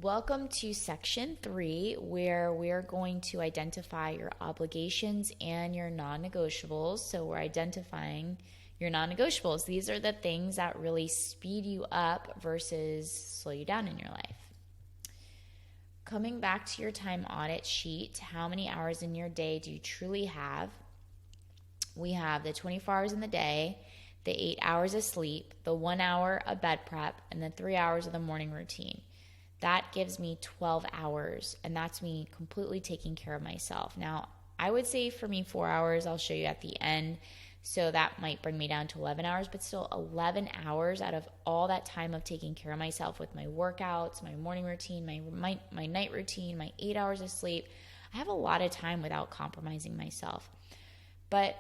Welcome to section 3, where we're going to identify your obligations and your non-negotiables. So we're identifying your non-negotiables. These are the things that really speed you up versus slow you down in your life. Coming back to your time audit sheet, how many hours in your day do you truly have? We have the 24 hours in the day, the 8 hours of sleep, the 1 hour of bed prep, and the 3 hours of the morning routine. That gives me 12 hours, and that's me completely taking care of myself. Now, I would say for me 4 hours, I'll show you at the end, so that might bring me down to 11 hours, but still 11 hours out of all that time of taking care of myself with my workouts, my morning routine, my night routine, my 8 hours of sleep. I have a lot of time without compromising myself. But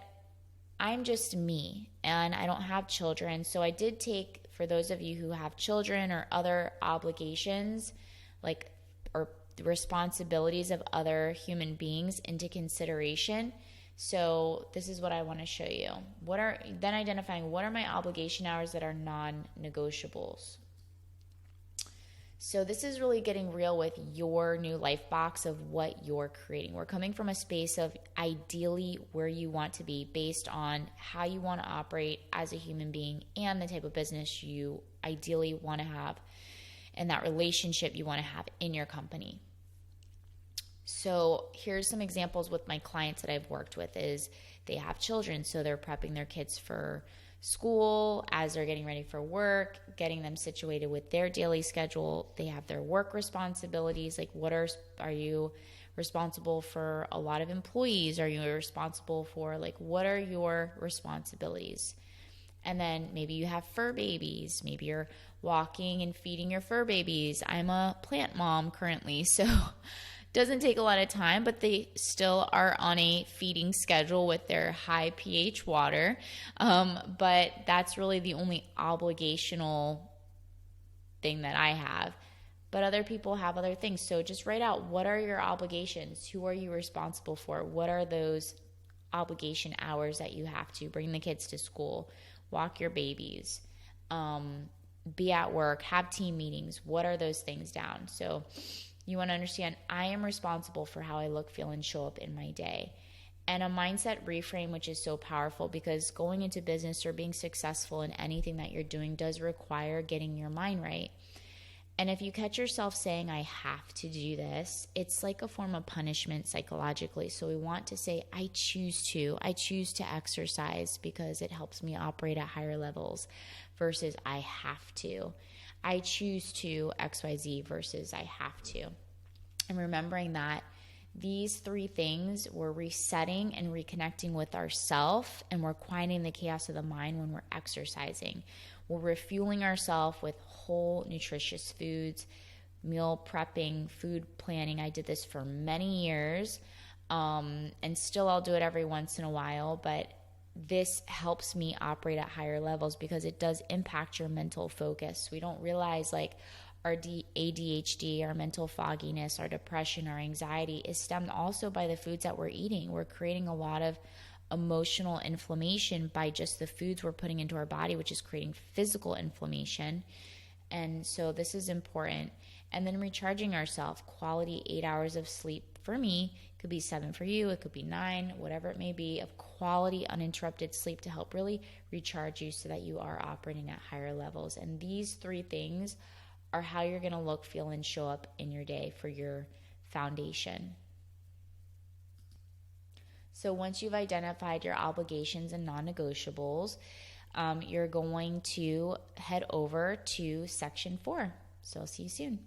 I'm just me, and I don't have children, so I did take, for those of you who have children or other obligations, or responsibilities of other human beings into consideration. So this is what I want to show you. Then identifying what are my obligation hours that are non-negotiables. So this is really getting real with your new life box of what you're creating. We're coming from a space of ideally where you want to be based on how you want to operate as a human being and the type of business you ideally want to have and that relationship you want to have in your company. So here's some examples with my clients that I've worked with is they have children, so they're prepping their kids for school as they're getting ready for work, getting them situated with their daily schedule. They have their work responsibilities, like are you responsible for a lot of employees? Are you responsible for what are your responsibilities? And then maybe you have fur babies. Maybe you're walking and feeding your fur babies. I'm a plant mom currently, so doesn't take a lot of time, but they still are on a feeding schedule with their high pH water. But that's really the only obligational thing that I have. But other people have other things. So just write out, what are your obligations? Who are you responsible for? What are those obligation hours that you have to bring the kids to school, walk your babies, be at work, have team meetings? What are those things down? So you want to understand, I am responsible for how I look, feel, and show up in my day. And a mindset reframe, which is so powerful because going into business or being successful in anything that you're doing does require getting your mind right. And if you catch yourself saying, I have to do this, it's like a form of punishment psychologically. So we want to say, I choose to exercise because it helps me operate at higher levels versus I have to. I choose to XYZ versus I have to. And remembering that these 3 things, we're resetting and reconnecting with ourself, and we're quieting the chaos of the mind when we're exercising. We're refueling ourselves with whole nutritious foods, meal prepping, food planning. I did this for many years, and still I'll do it every once in a while, but this helps me operate at higher levels because it does impact your mental focus. We don't realize our ADHD, our mental fogginess, our depression, our anxiety is stemmed also by the foods that we're eating. We're creating a lot of emotional inflammation by just the foods we're putting into our body, which is creating physical inflammation. And so this is important. And then recharging ourselves, quality 8 hours of sleep for me, could be 7 for you, it could be 9, whatever it may be, of quality uninterrupted sleep to help really recharge you so that you are operating at higher levels. And these 3 things are how you're going to look, feel, and show up in your day for your foundation. So once you've identified your obligations and non-negotiables, you're going to head over to section 4. So I'll see you soon.